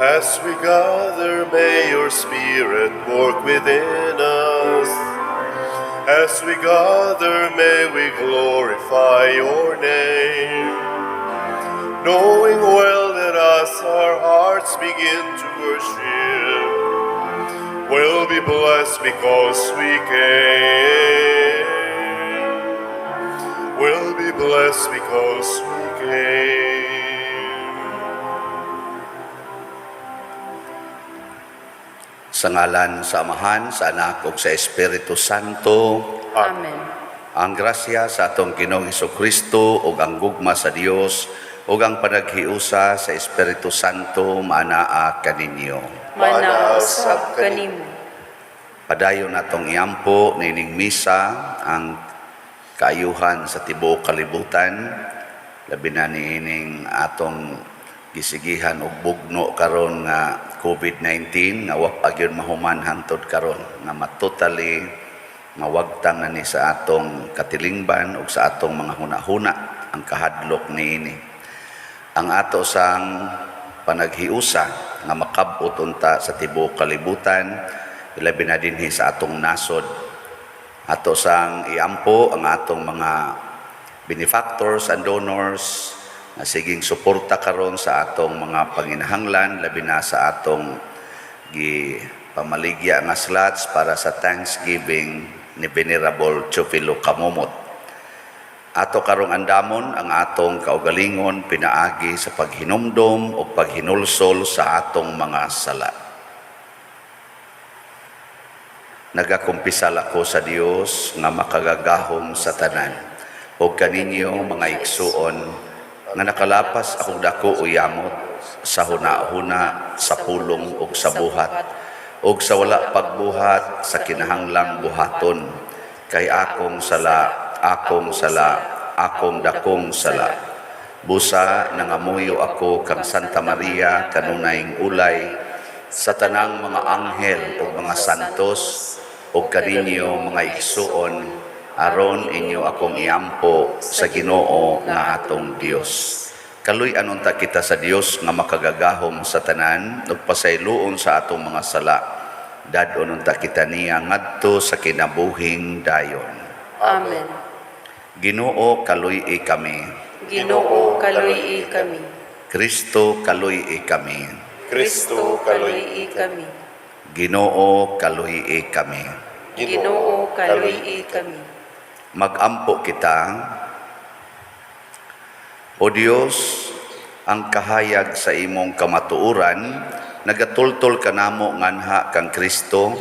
As we gather, may your Spirit work within us. As we gather, may we glorify your name, knowing well that as our hearts begin to worship, we'll be blessed because we came. We'll be blessed because we came. Sa ngalan sa Amahan, sa Anak, ug sa Espiritu Santo. Amen. Ang grasya sa atong Ginoong Hesukristo ug ang gugma sa Dios ug ang panaghiusa sa Espiritu Santo maanaa kaninyo. Manausab kanimo. Padayon natong iampo nining misa ang kaayuhan sa tibuok kalibutan, labi na niining atong gisigihan og bugno karon nga COVID-19 nga wa pa gyud mahuman hangtod karon nga matotally mawagtang na ni sa atong katilingban ug sa atong mga hunahuna ang kahadlok niini. Ang ato sang panaghiusa nga makab-ot unta sa tibuok kalibutan, ilabi na dinhi sa atong nasod. Ato sang iampo ang atong mga benefactors and donors na siging suporta karon sa atong mga panginahanglan, labi na sa atong pamaligya nga slots para sa Thanksgiving ni Venerable Teofilo Kamumot. Ato karong andamon ang atong kaugalingon pinaagi sa paghinumdom o paghinulsol sa atong mga sala. Nagakumpisal ako sa Dios nga makagagahom sa tanan o kaninyo mga igsuon nga nakalapas akong dako uyamot sa huna-huna, sa pulong ug sa buhat ug sa wala pagbuhat sa kinahanglang buhaton kay akong sala, akong dakong sala. Busa nangamuyo ako kang Santa Maria kanunayng ulay sa tanang mga anghel ug mga santos ug kaninyo mga igsuon aron inyo akong iampo sa Ginoo nga atong Dios. Kaluy-an unta kita sa Dios nga makagagahom sa tanan ug pasayloon sa atong mga sala. Dadon unta kita niya ngadto sa kinabuhing dayon. Amen. Ginoo kaluy-i kami. Ginoo kaluy-i kami. Kristo kaluy-i kami. Kristo kaluy-i kami. Ginoo kaluy-i kami. Ginoo kaluy-i kami. Magampo kita. O Dios, ang kahayag sa imong kamatuoran, nagatultol kanamo nganha kang Kristo,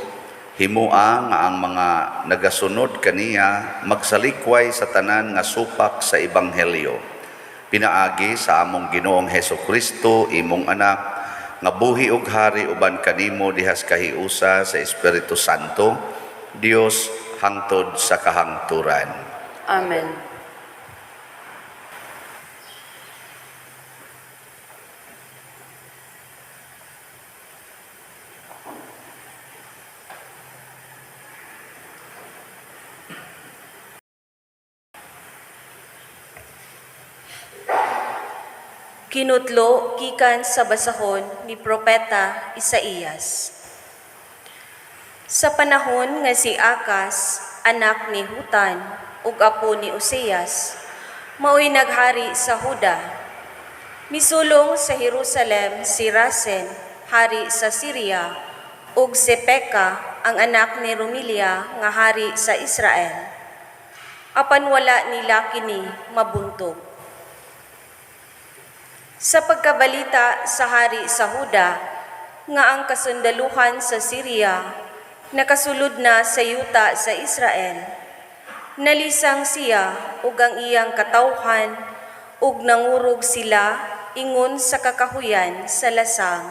himua nga ang mga nagasunod kaniya magsalikway sa tanan nga supak sa ebanghelyo. Pinaagi sa among Ginoong Hesukristo, imong anak, nga buhi ug hari uban kanimo dihas kahiusa sa Espiritu Santo, Dios hangtod sa kahangturan. Amen. Kinutlo gikan sa basahon ni Propeta Isaías. Sa panahon nga si Akas, anak ni Hutan, ug apo ni Uzias, mao'y naghari sa Huda. Misulong sa Jerusalem si Rasen, hari sa Syria, ug si Peka, ang anak ni Rumilia, nga hari sa Israel. Apan wala nila kini mabuntog. Sa pagkabalita sa hari sa Huda, nga ang kasundaluhan sa Syria, nakasulod na sa yuta sa Israel, nalisang siya ug ang iyang katawhan ug nangurog sila ingon sa kakahuyan sa lasang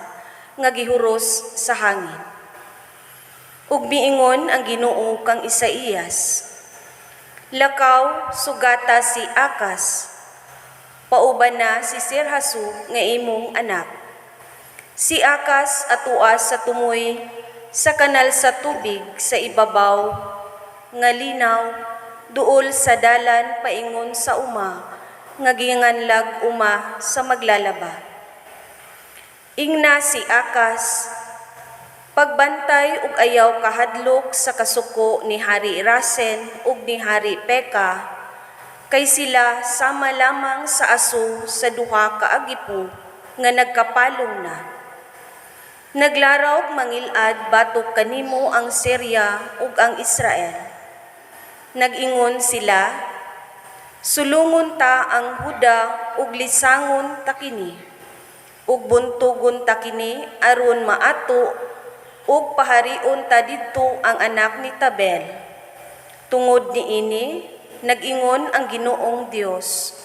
nga gihuros sa hangin. Ug miingon ang Ginoo kang Isaías, lakaw sugata si Akas, pauban na si Sirhasu nga imong anak. Si Akas atuas sa tumoy sa kanal sa tubig sa ibabaw, nga linaw, duol sa dalan paingon sa uma, nga ginganlag uma sa maglalaba. Ingna si Akas, pagbantay ug ayaw kahadlok sa kasuko ni Hari Rasen ug ni Hari Peka, kay sila sama lamang sa aso sa duha ka agipo nga nagkapalong na. Naglaraw og mangilad batok kanimo ang Syria ug ang Israel. Nag-ingon sila, sulungon ta ang Huda ug lisangon ta kini, ug buntugon ta kini aron maato ug paharion ta didto ang anak ni Tabel. Tungod niini, nag-ingon ang Ginoong Dios,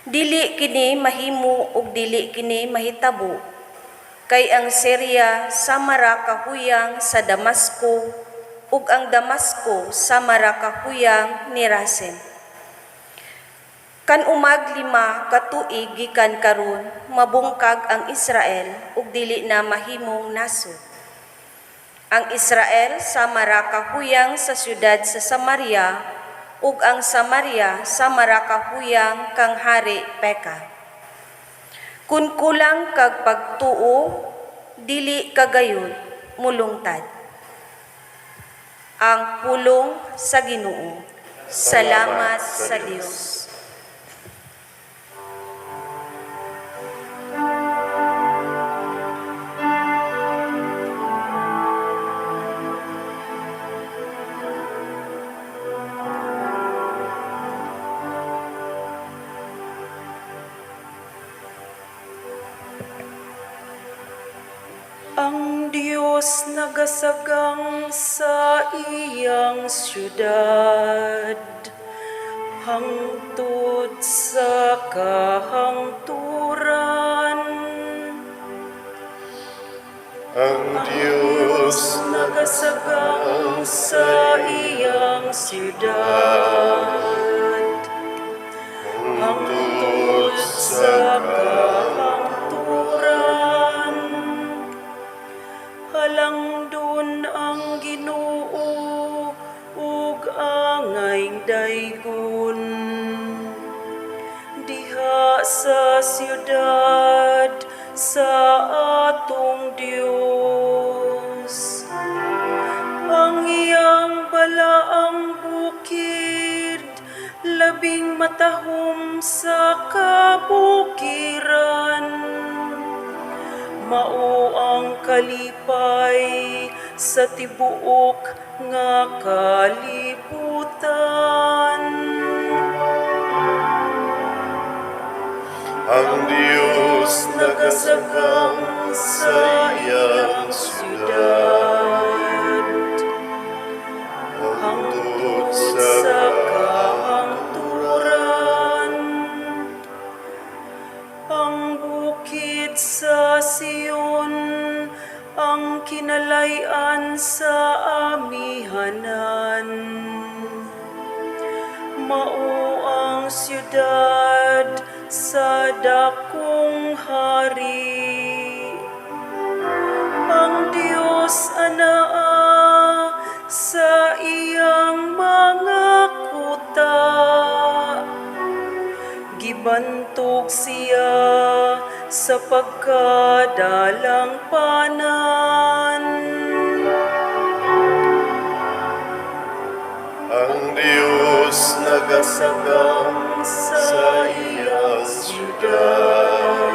dili kini mahimo ug dili kini mahitabo, kay ang Syria samara kahuyang sa Damasco ug ang Damasco samara kahuyang ni Rasen. Kan umag 5 ka tuig gikan karon, mabungkag ang Israel ug dili na mahimong nasod. Ang Israel samara kahuyang sa syudad sa Samaria ug ang Samaria samara kahuyang kang Hari Peka. Kun kulang kag pagtuo, dili kagayon mulungtad. Ang pulong sa Ginoo. Salamat sa Dios. Ang Diyos nagasagang sa iyang syudad, hangtod sa kahangturan. Ang Diyos Nagasagang sa iyang syudad, hangtod sa kahangturan. Halangdon ang Ginoo ug angayng daygon, diha sa siyudad sa atong Dios. Ang iyang balaang bukid, labing matahom sa kabukiran. Mao ang kalipay sa tibuok nga kalibutan. Ang Diyos nagasagang sa iyang syudad, hangtod sa kahangturan. Ang bukid sa Sion, ang kinalayan sa amihanan. Mao ang siyudad sa dakong hari. Ang Diyos anaa sa iyang mga kuta. Gibantog siya sa pagkadalang panan. Ang Diyos nagasagang sa iyang syudad,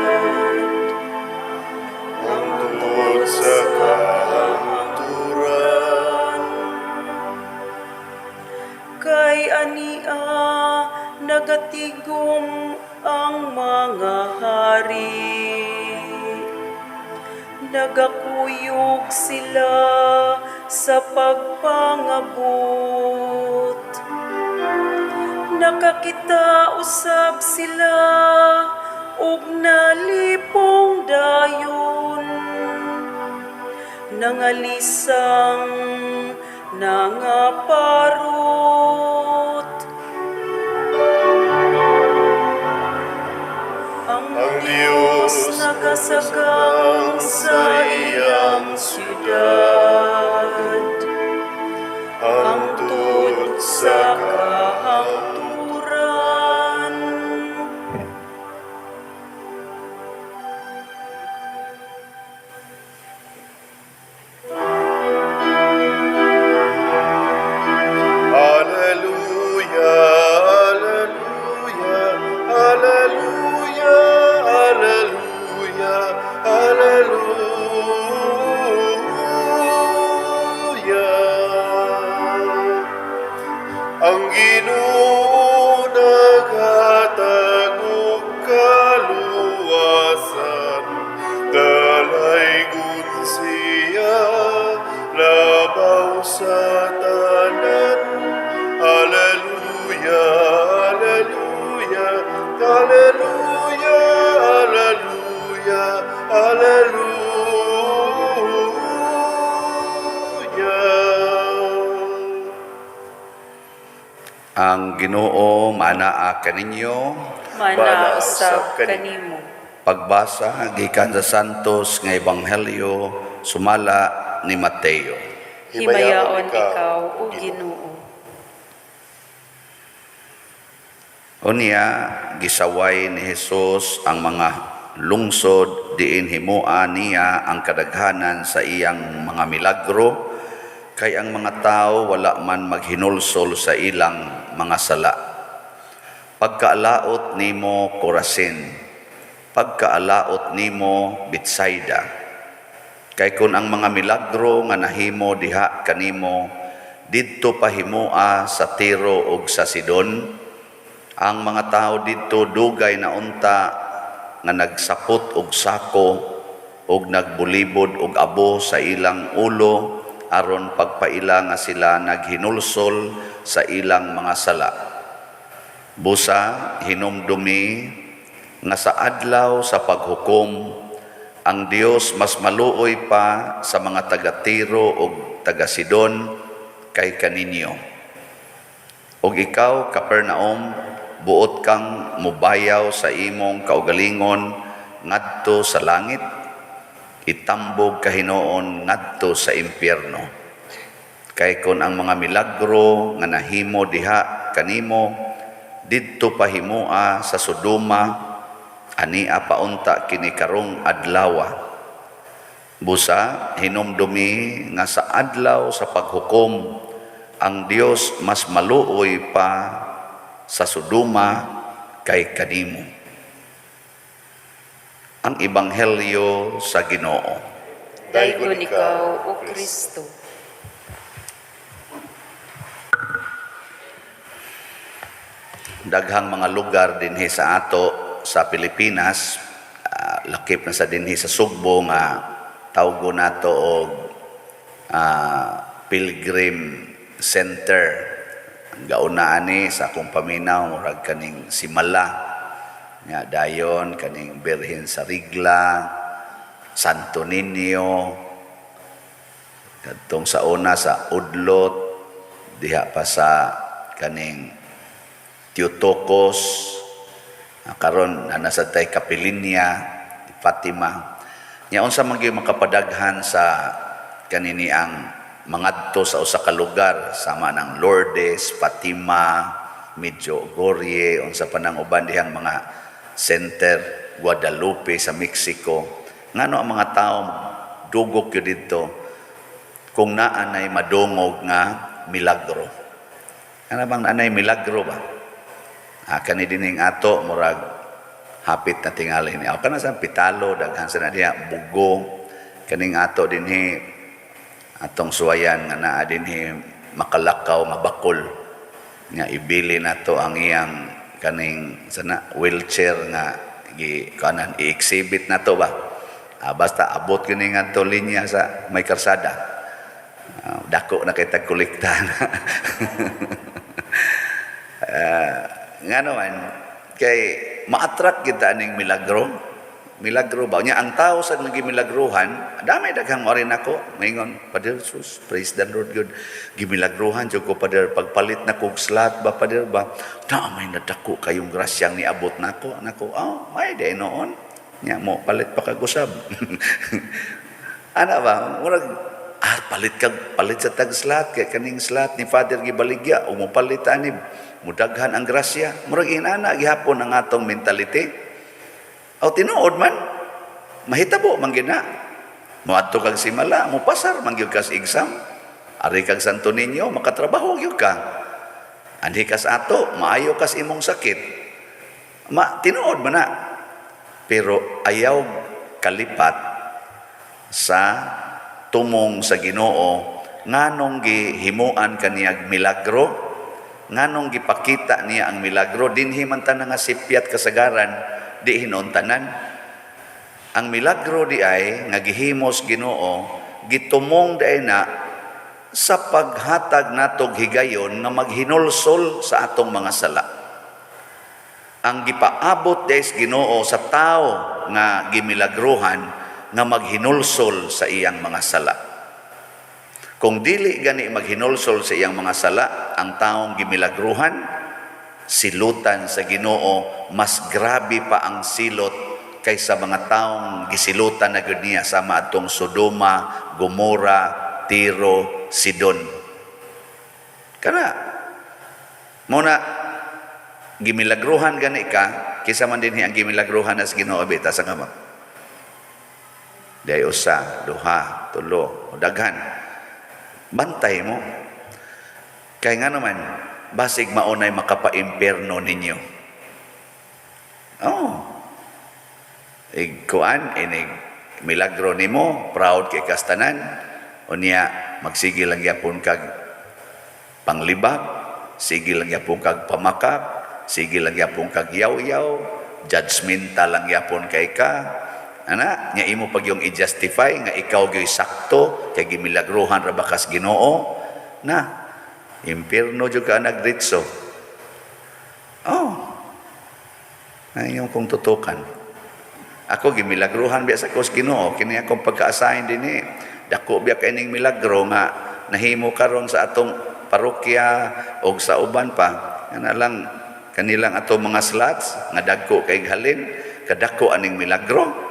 hangtod sa kahangturan. Kay ania nagatigom ang mga hari, nagakuyog sila sa pagpangabot. Nakakita usab sila ug nalipong dayon, nangalisang nangaparot. Ang Diyos nagasagang sa iyang siyudad, hangtod sa kahangturan. sa tanan. Alleluia, alleluia, alleluia, alleluia, alleluia. Ang Ginoo manaa kaninyo. Mana usab kanimo. Pagbasa gikan sa Santos nga Ebanghelyo sumala ni Mateo. Himayaon ikaw, o Ginoo. Unya gisaway ni Hesus ang mga lungsod diin himua niya ang kadaghanan sa iyang mga milagro, kay ang mga tao wala man maghinulsol sa ilang mga sala. Pagkaalaot nimo Corazin, pagkaalaot nimo Betsaida, kay kun ang mga milagro nga nahimo diha kanimo didto pahimua sa Tiro ug sa Sidon, ang mga tao didto dugay na unta nga nagsapot og sako ug nagbulibod og abo sa ilang ulo aron pagpaila nga sila naghinulsol sa ilang mga sala. Busa hinumdumi nga sa adlaw sa paghukom ang Dios mas maluoy pa sa mga taga-Tiro ug taga-Sidon kay kaninyo. Ug ikaw, Capernaum, buot kang mubayaw sa imong kaugalingon ngadto sa langit, itambog kahinoon ngadto sa impyerno. Kay kun ang mga milagro nga nahimo diha kanimo didto pahimua sa Sodoma, ania paunta kini karong adlawa. Busa hinumdumi nga sa adlaw sa paghukom ang Dios mas maluoy pa sa Sodoma kay kanimo. Ang Ebanghelyo sa Ginoo. Daygon ikaw, o Kristo. Daghang mga lugar dinhi sa ato sa Pilipinas, lakip na sa dinhi sa Sugbo nga tawgo nato og Pilgrim Center. Gauna ani sa akong paminaw murag kaning Simala nya dayon kaning Birhen sa Rigla, Santo Niño, kadtong sa una sa Udlot, diha pa sa kaning Teotokos, karon nasa tay Kapilinya, Fatima. Nya unsa man gyud makapadaghan sa kanini ang mangadto sa usa ka lugar sama ng Lourdes, Fatima, Medjugorje, unsa pa nang uban dihang mga center, Guadalupe sa Mexico. Ngano ang mga tao dugok gyud didto kung naa nay madungog nga milagro. Ano bang anay milagro ba? Kani dining ato murag hapit na tingali ni kana sa pitalo daghan sa diha bugo kaning ato dinhi atong suwayan nga naa dinhi makalakaw nga bakol nga ibili nato ang iyang kaning sana wheelchair nga kanan i-exhibit nato ba. Basta abot kini ngadto linya sa may karsada, dako na kay tagkolekta. Nga naman, kay ma-attract kita aning milagro ba? Nya ang tao sa nagimilagruhan, dami daghang orin ako, maingon, Pader, sus, praise the Lord, good. Gimilagruhan, dyan ko, Pader, pagpalit na kong slot ba, Pader ba? May nadako kayong grasyang niabot na ako. Anako, may day noon. Nya mo, palit pa kagusab. Ano ba? Murag, palit sa tag-slot, kaya kaning slot ni Father Gibaligya, umupalit anib. Mudaghan ang grasya. Murag inana gihapon ang atong mentality. O tinuod man, mahitabo man gina. Moadto kag Simala, mo pasar man gyud ka sa exam. Ari kag Santo Niño, makatrabaho gyud ka. Anhi kas ato, maayo kas imong sakit. Tinuod man na. Pero ayaw kalipat sa tumong sa Ginoo nganong gihimuan kaniyag milagro, nganong gipakita niya ang milagro dinhi man tanan nga sipyat kasagaran di hinon tanan. Ang milagro di ay nga gihimos Ginoo gitumong di ay na sa paghatag natog higayon nga maghinulsol sa atong mga sala. Ang gipaabot des Ginoo sa tao nga gimilagruhan nga maghinulsol sa iyang mga sala. Kung dili gani maghinulsol sa iyang mga sala ang taong gimilagruhan, silutan sa Ginoo mas grabe pa ang silot kaysa mga taong gisilutan na gud niya sama atong Sodoma, Gomora, Tiro, Sidon. Kana muna gimilagruhan gani ka kaysa man dinhi ang gimilagruhan as Ginoo bita sa kama. Day usa, duha, tulo, o daghan. Bantay mo. Kaya nga naman, basig maunay makapa-impierno ninyo. Kuan inig milagro nimo, proud kay kastanan, unya magsige lang yapon kag panglibag, sige lang yapon kag pamakak, sige lang yapon kag yaw-yaw, judgmental lang yapon kay ka. Ana, nya imo pag yung i-justify nga ikaw gyoy sakto kay gimilagruhan ra bakas Ginoo na impierno jud ka nagritso. Ngayon kung tutukan. Ako gimilagruhan biya sa kus Ginoo, kini akong pagka-assign dinhi. Dako biya kaining milagro nga nahimo karon sa atong parokya o sa uban pa. Ana lang kanilang atong mga slots nga dagko kay halin, kadako aning milagro.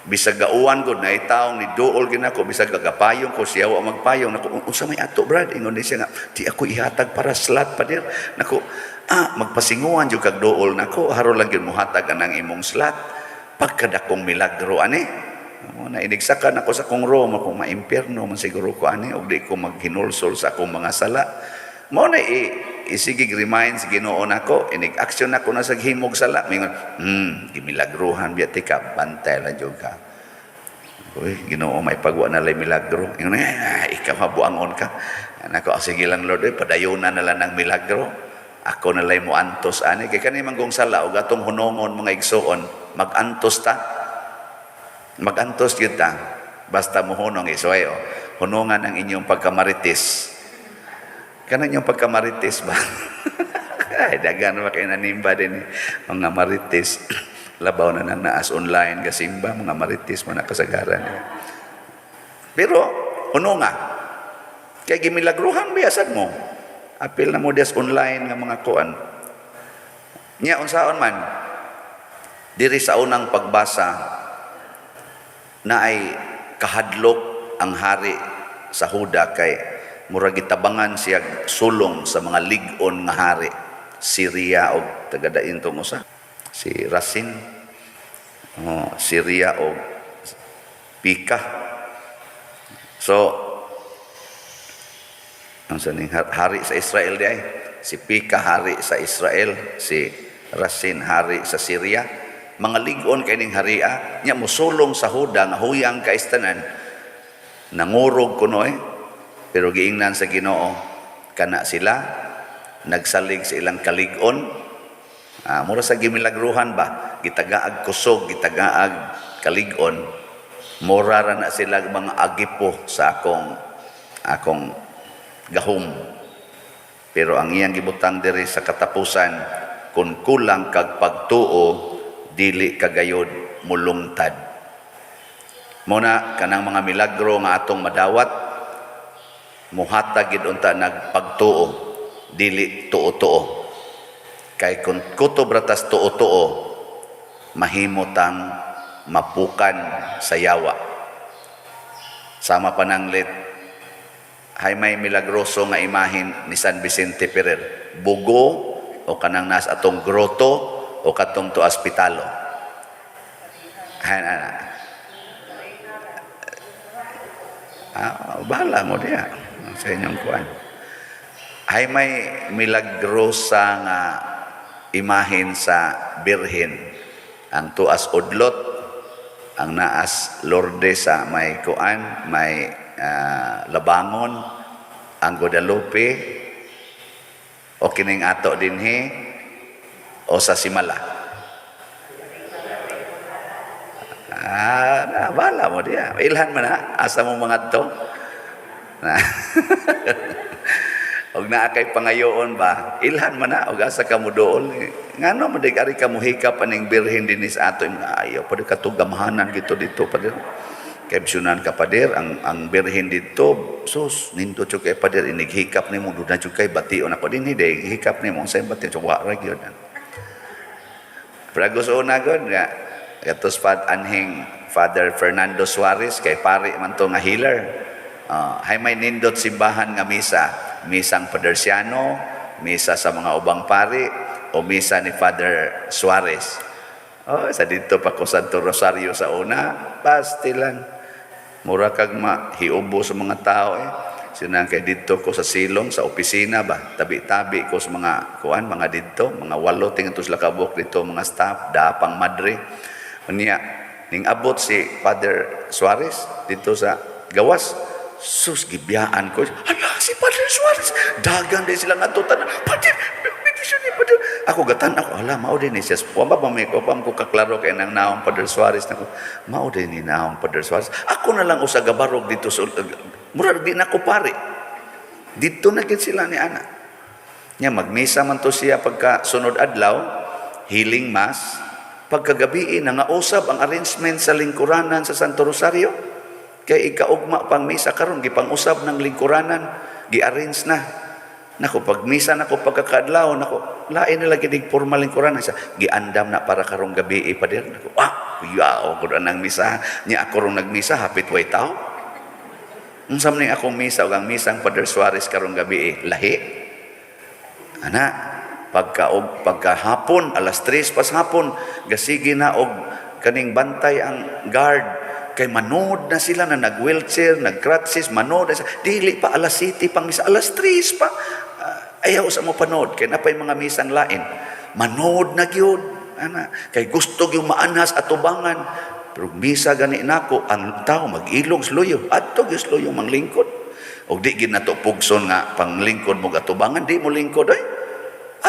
Bisag gauwan gud na itaong ni duol ginako, bisag gagapayong ko siya wa magpayong nako unsa may ato brad ingon ni siya nga di ako ihatag para slot pa dir nako magpasinguan jud kag duol nako haro lang gyud mohatag anang imong slot pagkadakong milagro ani mo na inigsakan ako sa kong room ako maimpierno man siguro ko ani og di ko maghinulsol sa akong mga sala mo na isigig remind sa Ginoo nako inig action nako na sa himog sala mingon gimilagruhan biya tika bantay lang jud ka oy Ginoo may pagwa na lay milagro ingon ikaw mabuangon ka nako sige lang Lord padayunan na lang ng milagro ako na lay mo antos ani kay kani manggong sala og atong hunongon mga igsoon magantos gyud ta basta mo hunong isoy hunongan ang inyong pagkamarites kanan yung pagkamarites ba ay dagan ba kayo nanimba din mga marites labaw na nang naas online kasimba mga marites mo nakasagaran pero hunonga kay gimilagruhan biyasad mo apil na mo des online nga mga kuan nya unsaon man diri sa unang pagbasa na ay kahadlok ang hari sa Huda kay murag gitabangan siya sulong sa mga lig-on nga hari Syria og tagadain to mo sa si Rasin Syria og Pika so ang saning hari sa Israel di ay si Pika hari sa Israel si Rasin hari sa Syria mga lig-on kay ning haria nya mosulong sa Huda nga huyang kaistanan nangurog kuno pero giingnan sa Ginoo kana sila nagsalig sa ilang kalig-on mura sa gimilagruhan ba gitagaag kusog gitagaag kalig-on mura ra na sila mga agipo sa akong gahom pero ang iyang gibutang diri sa katapusan kun kulang kag pagtuo dili kagayod mulungtad muna kanang mga milagro nga atong madawat muhatag gid unta nagpagtuo dili tuo-tuo kay kun kutob ratas tuo-tuo mahimutang mapukan sa yawa sama pananglit hay may milagroso nga imahin ni San Vicente Ferrer bugo o kanang nas atong groto o katong to hospitalo bahala mo diya sa inyong kuan ay may milagrosa nga imahin sa birhen ang tuas udlot ang naas Lourdes sa may kuan may Labangon ang Guadalupe o kining ato dinhi o sa Simala bala mo diya ilhan man asa mo mga to Na. Og naa kay pangayoon ba, ilhan man na og asa ka mo dool. Ngano man ari ka mo hikap aning birhen dinis ato ayaw pa ka gamhanan gito dito pader. Kay sunan ka pader ang birhen dito sus nindo jud kay pader inig hikap nimo duda jud kay bation ako dinhi day hikap nimo say bati wa ra gyud. Pragos una gud nga katos pad anhing Father Fernando Suarez kay pari man to nga healer. Hay may nindot simbahan nga misang Padersiano, misa sa mga ubang pari, o misa ni Father Suarez. Sa dito pa ko Santo Rosario sa una, basti lang. Mura kag mahiubo sa mga tao Sinang kay dito ko sa silong, sa opisina ba, tabi-tabi ko sa mga mga dito, mga 8 tingin sila kabuk dito, mga staff, dapang madre. Unya, ning abot si Father Suarez dito sa gawas. Sus, gibiyaan ko. Hala, si Father Suarez. Dagan din sila ngatutan. Father, benediction ni Father. Ako gatan ako. Hala, mao din ni siya. Wamba pa may kopam ko kaklaro kay nang naong Father Suarez. Mao din ni naong Father Suarez. Ako na lang usa gabarog dito sa murag di na ko pare. Dito na gid sila ni ana. Nya magmisa man to siya pagka sunod adlaw, healing mass. Pagkagabi nangausab ang arrangement sa lingkuranan sa Santo Rosario. Kay ikaugma pang misa karon gipang-usab ng lingkuranan, gi-arrange na. Nako pag misa nako pagkakadlaw nako, lain nila gid formal lingkuranan sa giandam na para karong gabi pader. Nako, kuyaw gud anang misa. Nya ako rong nagmisa hapit way tao. Unsam ni akong misa ug ang misang Father Suarez karong gabi lahi. Ana, pagkahapon alas 3 pas hapon gasigi na og kaning bantay ang guard. Kay manood na sila na nag-wheelchair, nag-crutches, manood na sila. Dili pa alas 7 pang misa, alas 3 pa. Ayaw sa mo panood, kay napay mga misang lain. Manood na gyud. Kay gusto yung maanas at tubangan. Pero misa gani nako, ang tao mag-ilog sluyo. Ato gyud sluyo manglingkod. O di gid nato pugson nga panglingkod mo atubangan, di mo lingkod ay.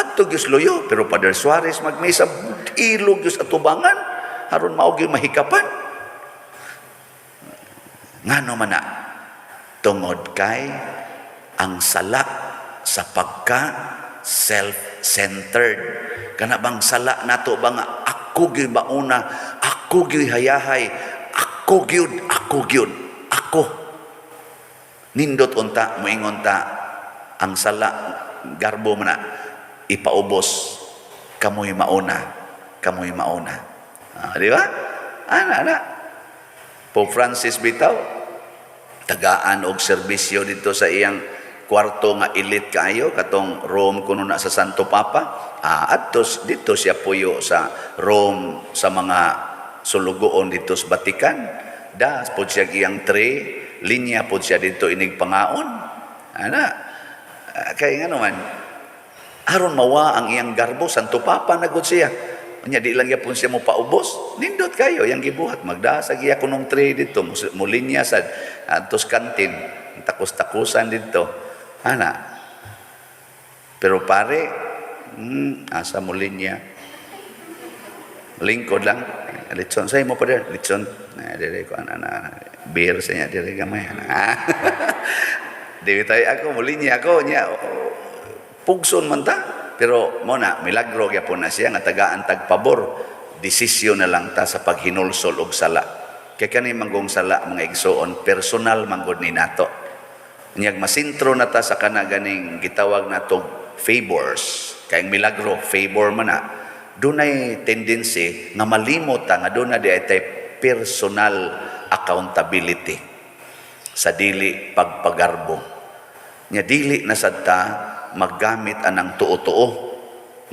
Ato gyud sluyo, pero Father Suarez magmisa ilog gyud atubangan. Haron mao gyud mahikapan. Ngano man na tungod kay ang sala sa pagka self-centered. Kana bang sala nato ba nga ako gyud mauna, ako gyud hayahay, ako gyud, ako. Nindot unta moingon ta ang sala garbo man na ipaubos kamoy mauna. Di ba? Ana. Pope Francis bitaw, tagaan og serbisyo dito sa iyang kwarto nga elite kaayo, katong Rome kuno na sa Santo Papa. Atos dito siya puyo sa Rome sa mga sulugoon dito sa Vatican. Das po siya iyang tray, linya po siya dito inig pangaon. Kaya nga naman, aron mawa ang iyang garbo, Santo Papa nagod siya. Nya di lang yapon siya mo paubos. Nindot kayo yang gibuhat magdasag iya kunong tray dito mulinya sa atos kantin takos-takusan dito. Pero pare asa mulinya lingkod lang litson say mo pa der litson dire ko beer sa nya dire gamay di tay ako mulinya ako nya pugson man ta. Pero mo na, milagro gyapon na siya nga tagaan tagpabor. Desisyon na lang ta sa paghinulsol og sala. Kay kani manggong sala mga igsoon, personal manggod ni nato. Nyag masintro na ta sa kana ganing gitawag natong favors. Kay milagro, favor man na. Dunay tendency nga malimot ta nga duna di ay personal accountability sa dili pagpagarbo. Nya dili na sad ta maggamit anang tuo-tuo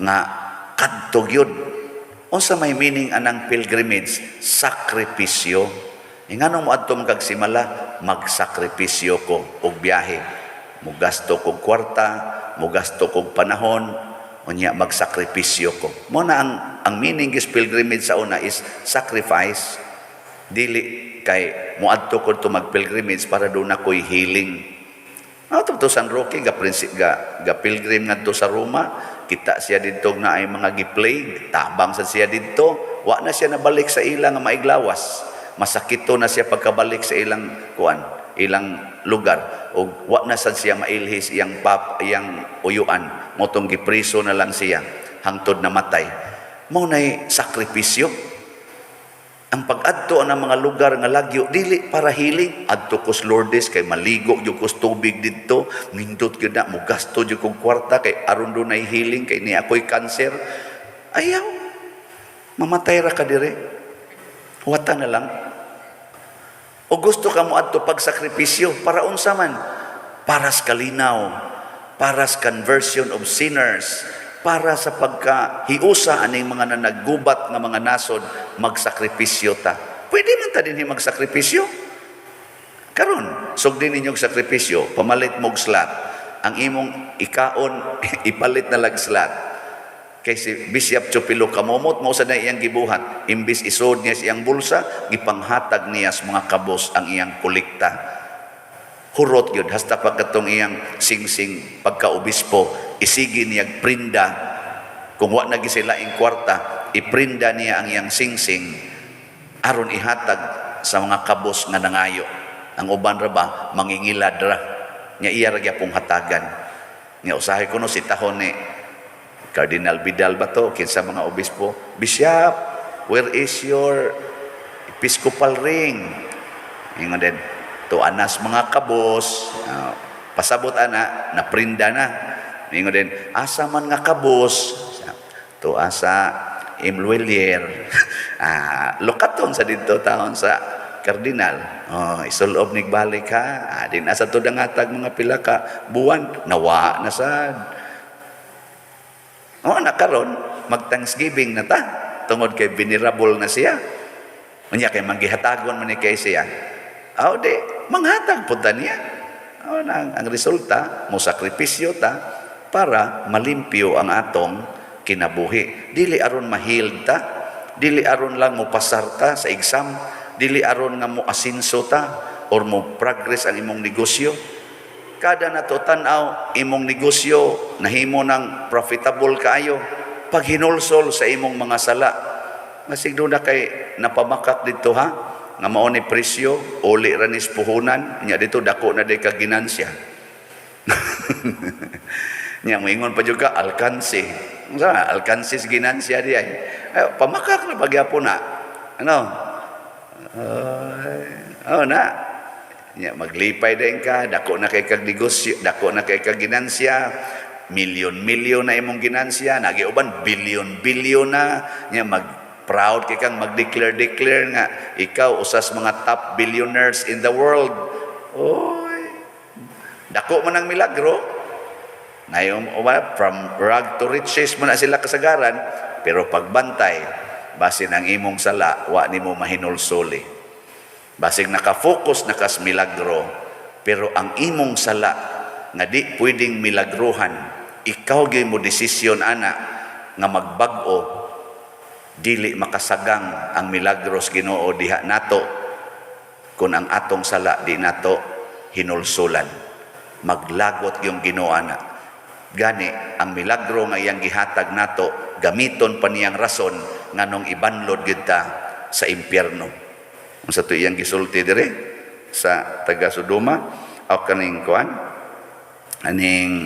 nga kadto gyud. Unsa may meaning anang pilgrimage? Sakripisyo. Ngano mo adto magsimala magsakripisyo ko og biyahe. Mugasto kog kwarta, mugasto kog panahon, unya magsakripisyo ko. Mo na ang meaning is pilgrimage sa una is sacrifice. Dili kay muadto ko to magpilgrimage para do na koy healing. To San Roque ga pilgrim ngadto sa Roma, kita siya didto na ay mga gi-plague, tabang sa siya didto, wa na siya nabalik sa ilang maiglawas. Masakito na siya pagkabalik sa ilang ilang lugar. ug wa na sad siya mailhis iyang iyang uyuan, motong gipriso na lang siya hangtod namatay. Mao nay sakripisyo. Ang pag-adto ng mga lugar nga lagyo dili para healing, adto kos Lourdes kay maligo gyud kos tubig didto, nindot gyud na mo gasto gyud kog kwarta kay aron do nay healing kay ni ako'y cancer. Ayaw. Mamatay ra ka dire. Wata na lang. O gusto ka mo adto pagsakripisyo para unsa man? Para sa kalinaw, para sa conversion of sinners, para sa pagkahiusa aning mga nanaggubat nga mga nasod, magsakripisyo ta. Pwede man ta dinhi magsakripisyo. Karon, sugdin ninyong sakripisyo, pamalit mog slat. Ang imong ikaon ipalit na lag slat. Kay si Bishop Chupilo kamomot mo sa na iyang gibuhat, imbis isod niya sa iyang bulsa, gipanghatag niya sa mga kabos ang iyang kolekta. Hurot yun, hasta pagkatong iyang sing-sing pagkaobispo, isigi niya prinda. Kung wa nagi sila ing kwarta, iprinda niya ang iyang sing-sing aron ihatag sa mga kabos nga nangayo. Ang uban ra ba mangingilad ra. Nya iya ra gyapong hatagan. Nya usahay kuno si tahon ni Cardinal Vidal ba to kinsa mga obispo, Bishop, where is your episcopal ring? Ingon din, to anas mga kabos, pasabot ana, naprinda na. Ingon din, asa man nga kabos, to asa Imluelier. Lokaton sa dito taon sa Cardinal. Isulob nigbalik ha. Din asa to dangatag mga pila ka buwan, nawa na sad. Nakaron, mag-Thanksgiving na ta. Tungod kay venerable na siya. Unya kay manggihatagon man ni kay siya. Di, manghatag po ta niya. Ang resulta, mo sakripisyo ta para malimpyo ang atong kinabuhi. Dili aron mahil ta. Dili aron lang mo pasar ta sa exam. Dili aron nga mo asinso ta or mo progress ang imong negosyo. Kada natutanaw imong negosyo nahimo ng profitable kaayo pag hinulsol sa imong mga sala. Masigdo na kay napamakak dito ha nga mao ni presyo uli ra nis puhunan nya dito dako na day ka ginansya. Nya moingon pa juga alkansi. Unsa alkansi ginansya di ay. Pamakak na pagyapon na. Na nya maglipay din ka, dako na kay kag negosyo, dako na kay kag ginansya, milyon-milyon na imong ginansya, nagiuban bilyon-bilyon na, nya proud kay kang mag-declare nga ikaw usas mga top billionaires in the world. Dako man ang milagro. Ngayon, from rag to riches man na sila kasagaran, pero pagbantay, basin ang imong sala, wa nimo mahinulsuli. Basig nakafocus na kas milagro, pero ang imong sala nga di pwedeng milagrohan, ikaw gyud mo desisyon ana nga magbag-o, dili makasagang ang milagros Ginoo diha nato kun ang atong sala di nato hinulsulan. Maglagot yung Ginoo ana. Gani ang milagro nga iyang gihatag nato, gamiton pa niyang rason nganong ibanlod gyud ta sa impyerno. Sa to iyang gisulti dire sa taga Sodoma o kaning kuan aning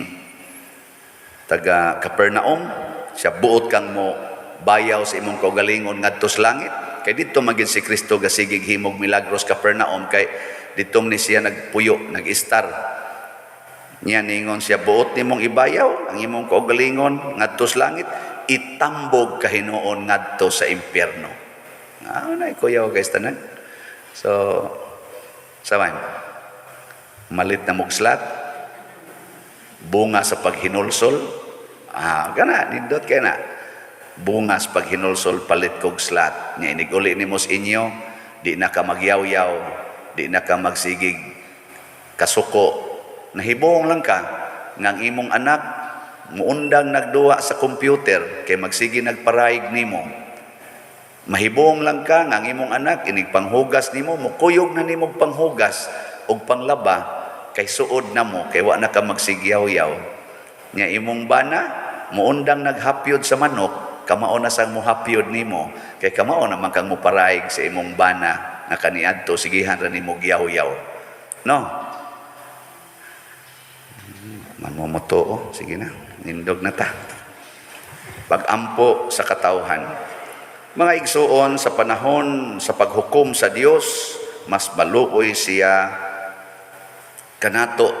taga Capernaum, siya buot kang mo bayaw sa imong kaugalingon ngadto sa langit. Kay dito magin si Kristo gasigig himog milagros Capernaum, kay dito ni siya nagpuyo, nag-istar. Niya ningon siya, buot nimong ibayaw ang imong kaugalingon ngadto sa langit, itambog ka Hinuon ngadto sa impyerno. Na ikuyaw guys tanan. So, saman, malit na mugslat, bunga sa paghinulsol, nindot kaya na, bunga sa paghinulsol, palit kog slat, niya iniguli ni mos inyo, di na ka magyaw-yaw, di na ka magsigig kasuko, nahibong lang ka, ngang imong anak, muundang nagduwa sa computer, kay magsigi nagparaig nimo, mahibong lang ka nga ang imong anak inig panghugas nimo, mukuyog na nimo panghugas og panglaba kay suod na mo, kay wa na ka magsigyaw-yaw. Nya imong bana muundang naghapyod sa manok, kamao na sang muhapyod nimo, kay kamao naman kang muparaig sa imong bana nga kaniadto sigihan ra nimo gyaw-yaw. No. Manmomoto, sige na, nindog na ta. Pag-ampo sa katawhan. Mga igsuon, sa panahon sa paghukom sa Dios, mas maluoy siya kanato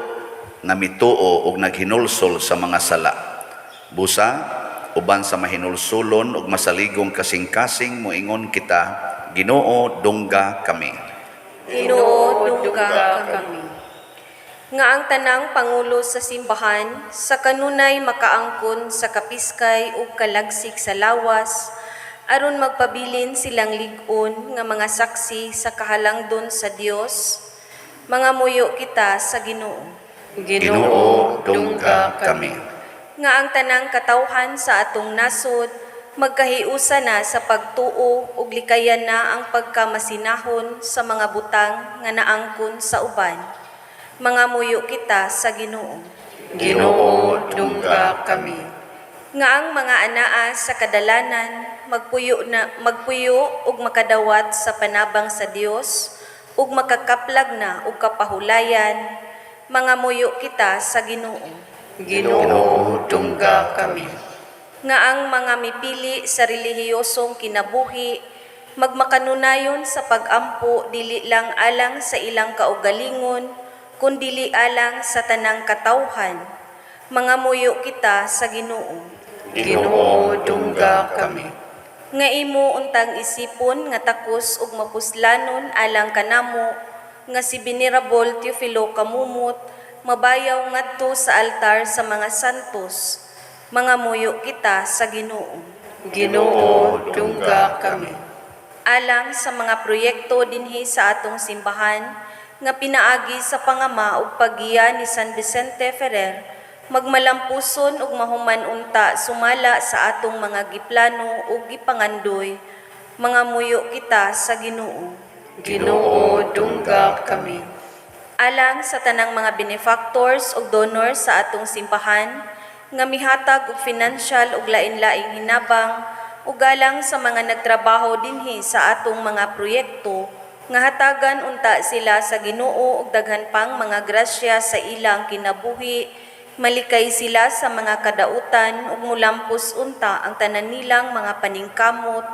na mituo og naghinulsol sa mga sala. Busa, uban sa mahinulsulon og masaligong kasing-kasing moingon kita, Ginoo dungga kami. Ginoo dungga kami. kami. Nga ang tanang pangulo sa simbahan, sa kanunay makaangkon sa kapiskay ug kalagsik sa lawas, aron magpabilin silang lig-on nga mga saksi sa kahalangdon sa Dios, mga muyo kita sa Ginoo. Ginoo dungga kami. Nga ang tanang katawhan sa atong nasod, magkahiusa na sa pagtuo ug likayan na ang pagkamasinahon sa mga butang nga naangkon sa uban. Mga muyo kita sa Ginoo. Ginoo dungga kami. Nga ang mga anaa sa kadalanan magpuyo ug makadawat sa panabang sa Dios ug makakaplag na ug kapahulayan, mga muyo kita sa Ginoo. Ginoo dungga kami. Nga ang mga mipili sa relihiyosong kinabuhi magmakanunayon sa pag-ampo dili lang alang sa ilang kaugalingon kundi alang sa tanang katawhan, mga muyo kita sa Ginoo. Ginoo dungga kami. Nga imo untang isipon nga takos ug mapuslanon alang kanamo nga si Venerable Teofilo Kamumot mabayaw ngadto sa altar sa mga santos, mga muyo kita sa Ginoo. Ginoo dungga kami. Alang sa mga proyekto dinhi sa atong simbahan nga pinaagi sa pangama ug paggiya ni San Vicente Ferrer, magmalampuson ug mahuman unta sumala sa atong mga giplano ug gipangandoy, mga muyo kita sa Ginoo. Ginoo dungga kami. Alang sa tanang mga benefactors ug donors sa atong simbahan nga mihatag og financial ug lain-laing hinabang ug alang sa mga nagtrabaho dinhi sa atong mga proyekto nga hatagan unta sila sa Ginoo ug daghan pang mga grasya sa ilang kinabuhi, malikay sila sa mga kadautan ug mulampos unta ang tanan nilang mga paningkamot,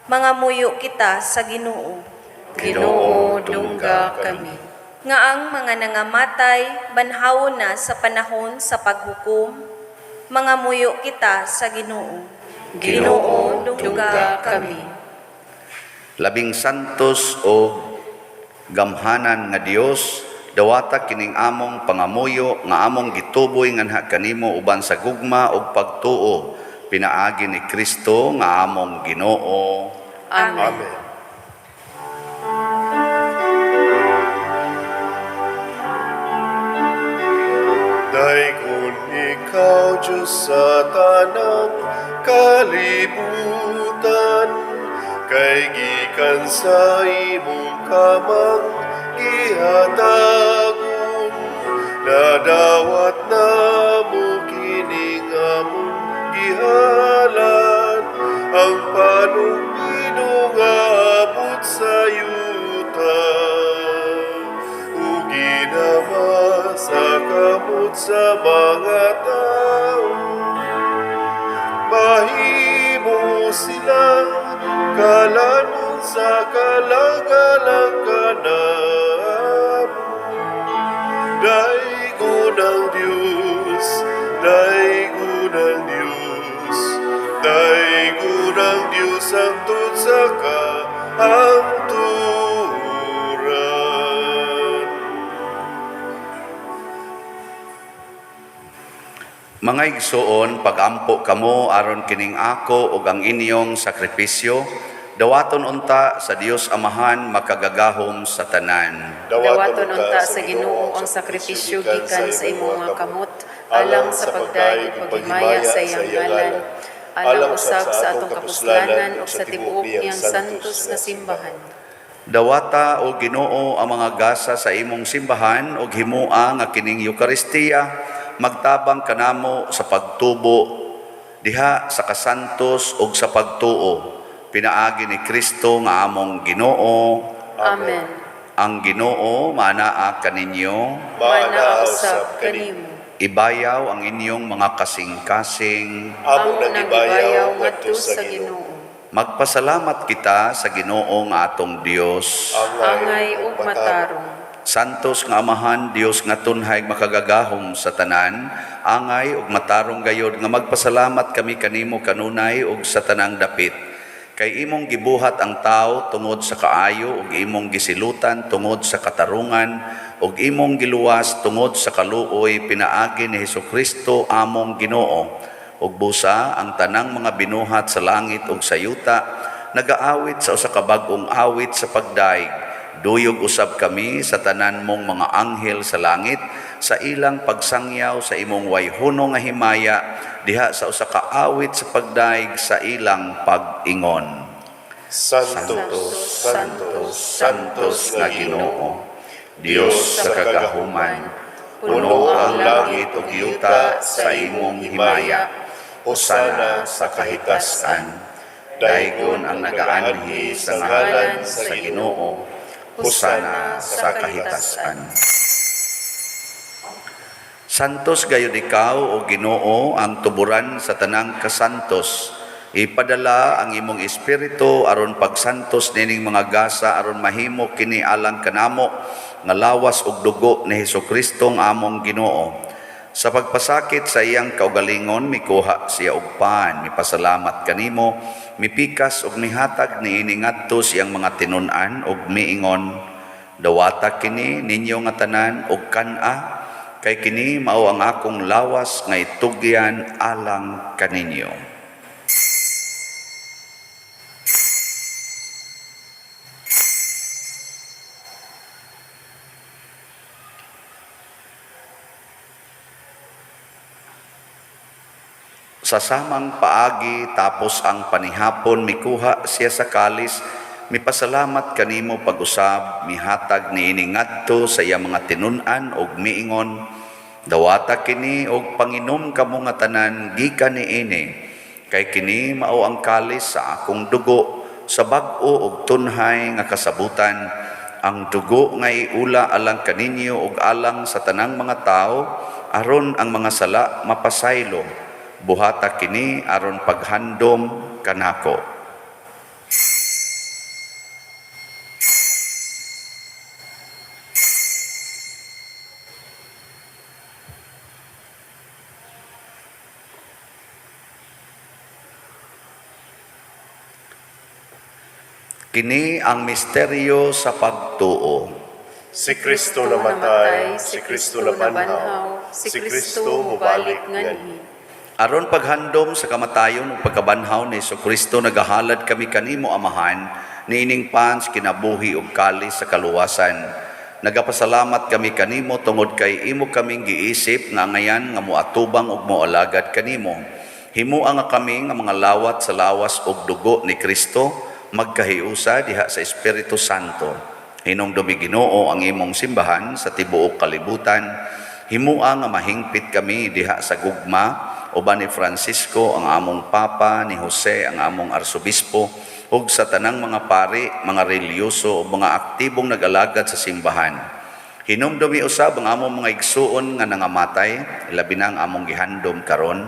mga muyo kita sa Ginoo. Ginoo dungga kami. Nga ang mga nangamatay banhawon na sa panahon sa paghukom, mga muyo kita sa Ginoo. Ginoo dungga kami. Labing santos o gamhanan nga Dios, dawata kining among pangamuyo nga among gituboy nganha kanimo uban sa gugma ug pagtuo, pinaagi ni Kristo nga among Ginoo. Amen. Amen. Daigon ikaw, Diyos sa tanang kalibutan, kay gikan sa imong kamang gihatagon, nadawat na mo kining among gihalan, ang panumino nga abot sa yuta, ug ginama sa kamot sa mga tao, mahimo silang kalanon sa kalagalang kanamo. Daigon ang Diyos, daigon ang Diyos, daigon ang Diyos ang tutsa ka ang turan. Mga igsuon, pag-ampo kamo aron kining ako ug ang inyong sakripisyo, dawaton unta sa Dios Amahan makagagahom sa tanan. Dawaton unta sa Ginoo ang sakripisyo gikan sa imong mga kamot, alang sa pagdayeg paghimaya sa iyang ngalan, alang usab sa atong kapuslanan ug sa tibuok niyang santos nga simbahan. Dawata o Ginoo ang mga gasa sa imong simbahan ug himua nga kining Eukaristiya magtabang kanamo sa pagtubo diha sa kasantos ug sa pagtuo, pinaagi ni Kristo nga among Ginoo. Amen. Ang Ginoo manaa kaninyo. Manaa usab kanimo. Ibayaw ang inyong mga kasing-kasing. Amo nang ibayaw ngadto sa Ginoo. Ginoo. Magpasalamat kita sa Ginoo nga atong Dios. Angay ug matarong. Santos nga Amahan, Dios nga tunhay makagagahom sa tanan, angay ug matarong gayod nga magpasalamat kami kanimo kanunay ug sa tanang dapit. Kay imong gibuhat ang tao tungod sa kaayo ug imong gisilutan tungod sa katarungan ug imong giluwas tungod sa kaluoy pinaagi ni Hesukristo among Ginoo. Ug busa ang tanang mga binuhat sa langit ug sa yuta nagaawit sa usa ka bag-ong awit sa pagdaig. Duyog usab kami sa tanan mong mga anghel sa langit sa ilang pagsangyaw sa imong wayhuno nga himaya diha sa usa ka awit sa pagdaig sa ilang pag-ingon. Santos, Santos, Santos nga Ginoo, Dios sa kagahuman, puno ang langit ug yuta sa imong himaya. Hosana sa kahitasan. Daygon ang nagaanhi sa ngalan sa Ginoo. Hosana sa kahitasan. Santos gayud ikaw o Ginoo ang tuburan sa tanang kasantos. Ipadala ang imong espiritu aron pagsantos nining mga gasa aron mahimo kini alang kanamo nga lawas ug dugo ni Hesukristo nga among Ginoo. Sa pagpasakit sa iyang kaugalingon mikuha siya og pan, mipasalamat kanimo, mipikas ug mihatag niini ngadto siyang mga tinun-an ug miingon, dawata kini ninyo nga tanan ug kan-a, kay kini mao ang akong lawas nga itugyan alang kaninyo. Sa samang paagi tapos ang panihapon mikuha siya sa kalis, mipasalamat kanimo pag-usab, mihatag niini ngadto sa iya mga tinun-an ug miingon, dawata kini og panginom kamo nga tanan gikan niini, kay kini mao ang kalis sa akong dugo sa bag-o ug tunhay nga kasabutan, ang dugo nga iula alang kaninyo ug alang sa tanang mga tao aron ang mga sala mapasaylo. Buhata kini aron paghandom kanako. Kini ang misteryo sa pagtuo. Si Kristo namatay, si Kristo nabanhaw, si Kristo mubalik nganhi. Aron paghandom sa kamatayon ug pagkabanhaw ni Hesukristo nagahalad kami kanimo Amahan niining pans kinabuhi ug kalis sa kaluwasan. Nagapasalamat kami kanimo tungod kay imo kaming giisip nga ngayan nga moatubang ug moalagad kanimo. Himuha nga kami nga mga lawat sa lawas ug dugo ni Kristo magkahiusa diha sa Espiritu Santo. Hinumdumi Ginoo ang imong simbahan sa tibuok kalibutan. Himuha nga mahingpit kami diha sa gugma uban ni Francisco ang among Papa, ni Jose ang among Arsobispo, ug sa tanang mga pari, mga reliyoso o mga aktibong nag-alagad sa simbahan. Hinumdumi usab ang among mga igsuon nga nangamatay, labi na ang among gihandom karon.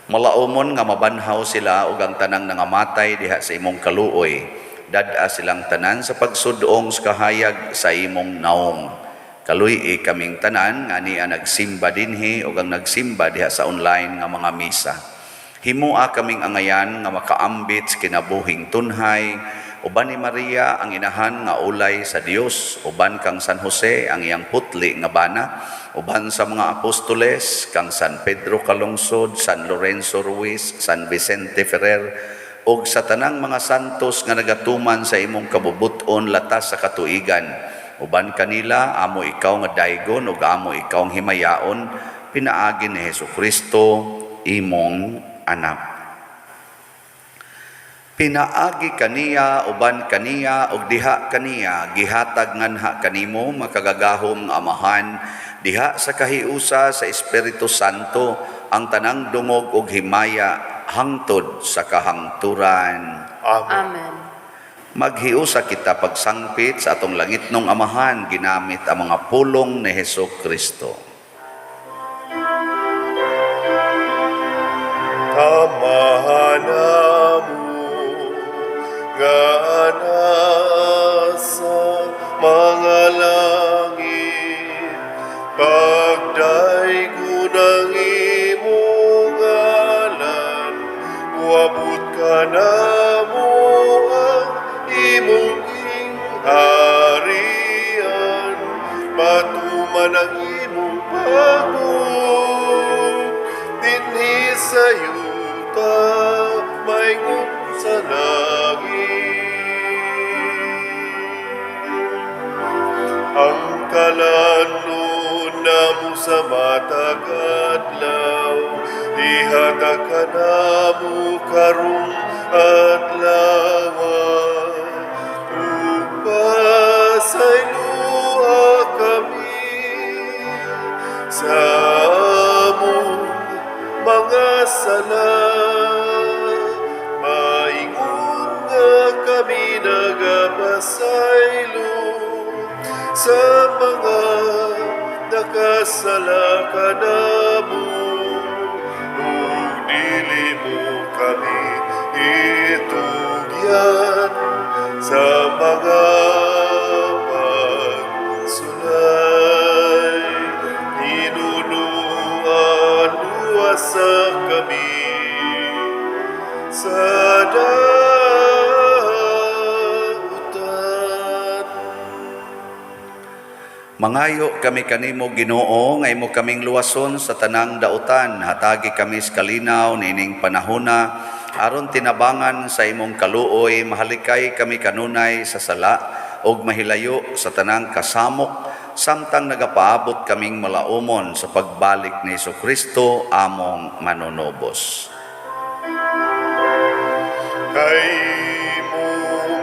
Malaumon nga mabanhaw sila ug ang tanang nangamatay diha sa imong kaluoy. Dad-a silang tanan sa pagsudong sa kahayag sa imong naong. Kaluy kaming tanan nga niya nagsimba dinhi ug ang nagsimba diha sa online nga mga misa. Himua kaming angayan nga makaambit sa kinabuhing tunhay, uban ni Maria ang inahan nga ulay sa Dios, uban kang San Jose ang iyang putli nga bana, uban sa mga apostoles kang San Pedro Calungsod, San Lorenzo Ruiz, San Vicente Ferrer, ug sa tanang mga santos nga nagatuman sa imong kabubuton latas sa katuigan. Uban kanila, amo ikaw nga daygon ug amo ikaw ang himayaon, pinaagi ni Hesukristo, imong anak. Pinaagi kaniya, uban kaniya, ug diha kaniya, gihatag nganha kanimo, makagagahom nga Amahan, diha sa kahiusa sa Espiritu Santo, ang tanang dungog ug himaya, hangtod sa kahangturan. Amen. Amen. Maghiusa kita pagsangpit sa atong langitnong Amahan ginamit ang mga pulong ni Hesukristo. Pagdaigo ng imong ngalan, muabot ka na mo ang imong harian, matuman ang imong pagod, dinhi sa yuta, maingong sa langit. Ang kalanon na mo sa matag adlaw, ihatag ka na mo karong adlaw. Upasayloa kami sa among mga sala, maingon nga kami nagapasaylo sa mga nakasala ka namo, ug dili mo kami itugyan sa mga pagsulay. Ninunuan luwasa kami sa dautan. Mangayo kami kanimo Ginoo nga imo kaming luwason sa tanang dautan, hatagi kami sa kalinaw nining panahona aron tinabangan sa imong kaluoy, mahalikay kami kanunay sa sala og mahilayo sa tanang kasamok, samtang nagapaabot kaming malaumon sa pagbalik ni Jesucristo among manunobos. Kay mo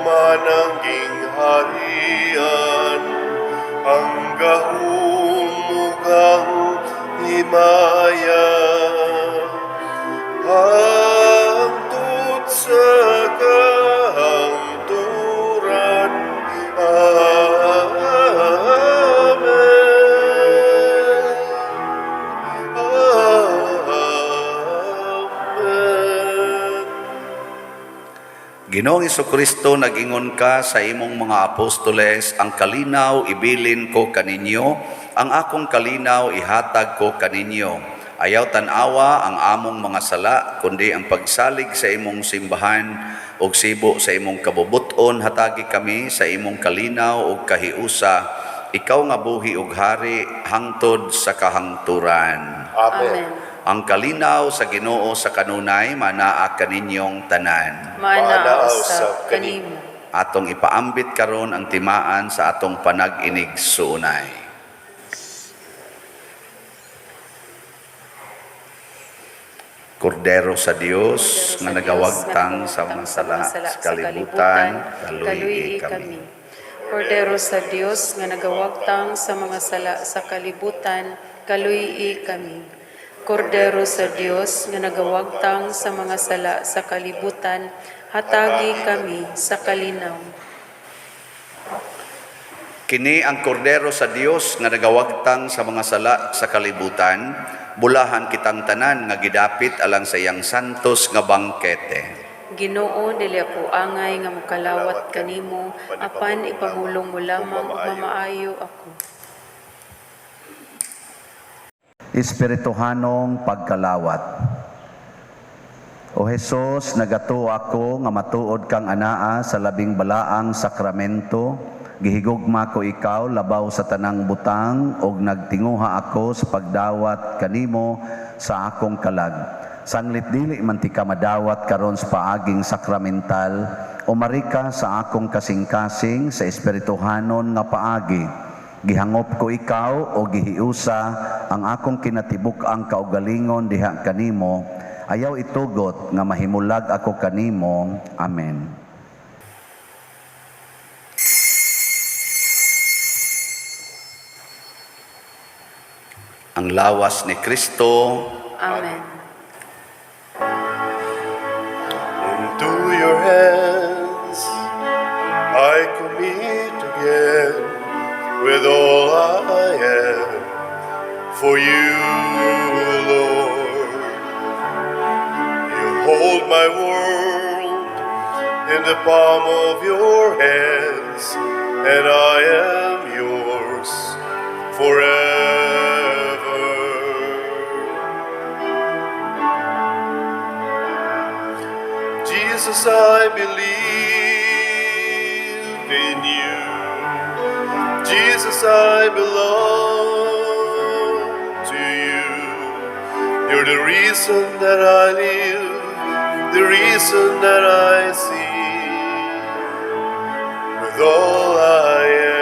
mananging harian, ang gahumugang himaya, hangtod sa kahangturan. Amen. Amen. Ginoong Jesucristo, nag-ingon ka sa imong mga apostoles, ang kalinaw ibilin ko kaninyo, ang akong kalinaw ihatag ko kaninyo. Ayaw tanawa ang among mga sala, kundi ang pagsalig sa imong simbahan ug sibo sa imong kabubuton, hatagi kami sa imong kalinaw ug kahiusa, ikaw nga buhi ug hari hangtod sa kahangturan. Amen. Ang kalinaw sa Ginoo sa kanunay manaa kaninyong tanan. Manaaw sa kanimo. Atong ipaambit karon ang timaan sa atong panag-inig suunay. Kordero sa Dios nga nagawagtang sa mga sala sa kalibutan, kaluyi kami. Kordero sa Dios nga nagawagtang sa mga sala sa kalibutan, kaluyi kami. Kordero sa Dios nga nagawagtang sa mga sala sa kalibutan, hatagi kami sa kalinaw. Kini ang kordero sa Dios nga nagawagtang sa mga sala sa kalibutan, bulahan kitang tanan nga gidapit alang sa iyang santos nga bangkete. Ginoo, dili ako angay nga mokalawat kanimo, apan ipamulong mo lamang ug mamaayo ako. Espirituhanong pagkalawat. O Jesus, nagato ako nga matuod kang anaa sa labing balaang sakramento, gihigugma ko ikaw labaw sa tanang butang ug nagtinguha ako sa pagdawat kanimo sa akong kalag. Sanglit dili man ti ka madawat karon sa paaging sakramental, umari ka sa akong kasing-kasing sa espirituhanon nga paagi. Gihangop ko ikaw o gihiusa ang akong kinatibuk-ang kaugalingon diha kanimo, ayaw itugot nga mahimulag ako kanimo. Amen. Ang lawas ni Kristo. Amen. Into your hands I commit again with all I am for you, Lord. You hold my world in the palm of your hands, and I am yours forever. Jesus, I believe in you. Jesus, I belong to you. You're the reason that I live, the reason that I see, with all I am.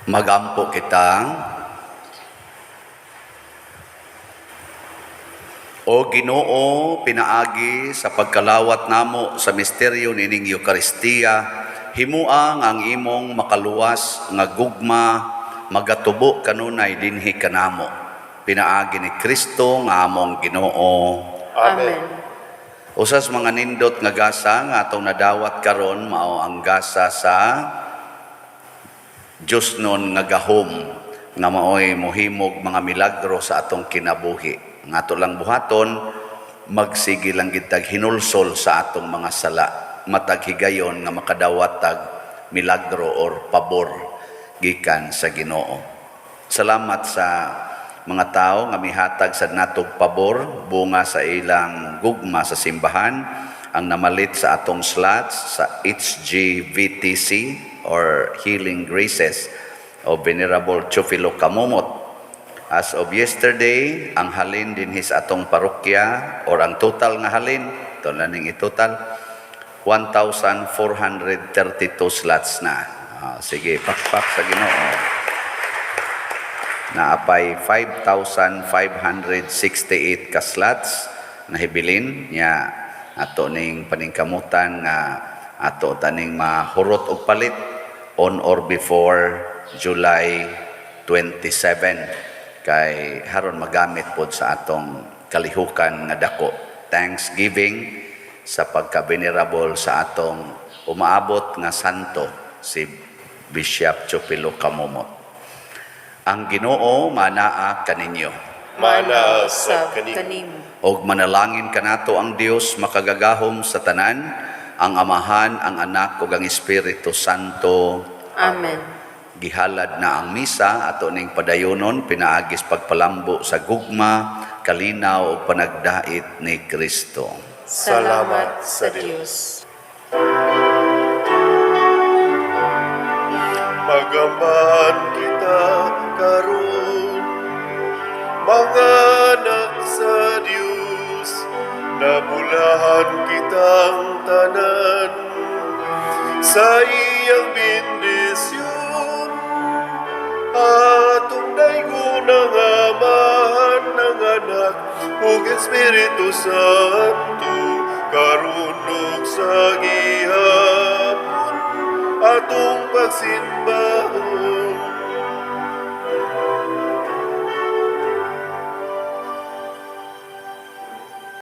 Magampo kita. O Ginoo, pinaagi sa pagkalawat namo sa misteryo nining Eukaristiya, himuang ang imong makaluwas nga gugma magatubo kanunay dinhi kanamo. Pinaagi ni Kristo nga among Ginoo. Amen. Usas mga nindot nga gasa nga atong nadawat karon mao ang gasa sa Diyos nun nga gahom nga maoy mohimog mga milagro sa atong kinabuhi. Nga ato lang buhaton, magsige lang gitag hinulsol sa atong mga sala. Matag higayon nga makadawat tag milagro or pabor gikan sa Ginoo. Salamat sa mga tao nga mihatag sa natog pabor, bunga sa ilang gugma sa simbahan, ang namalit sa atong slots sa HGVTC or Healing Graces o Venerable Chofilo Kamumot. As of yesterday, ang halin din his atong parokya or ang total nga halin, ito na ning itotal, 1,432 slots na. Sige, pakpak sa Ginoo. Naapay 5,568 ka slots na hibilin niya ato ning paningkamutan nga ato taning mahurot og palit on or before July 27 kay haron magamit pod sa atong kalihukan nga dako. Thanksgiving sa pagka-venerable sa atong umaabot nga santo si Bishop Chofilo Kamumot. Ang Ginoo manaa kaninyo. Mana sa kanin. Og manalangin kanato ang Dios makagagahom sa tanan, ang Amahan, ang Anak ug ang Espiritu Santo. Amen. Gihalad na ang misa ato ning padayonon pinaagis pagpalambo sa gugma, kalinaw ug panagdait ni Kristo. Salamat sa Diyos. Pagaman kita karon, mga anak sa Diyos, nabulahan kitang tanan sa iyang bendisyon. Atong daygon ang Amahan ng Anak ug Espiritu Santo, karon ug sa gihapon atong pagsimba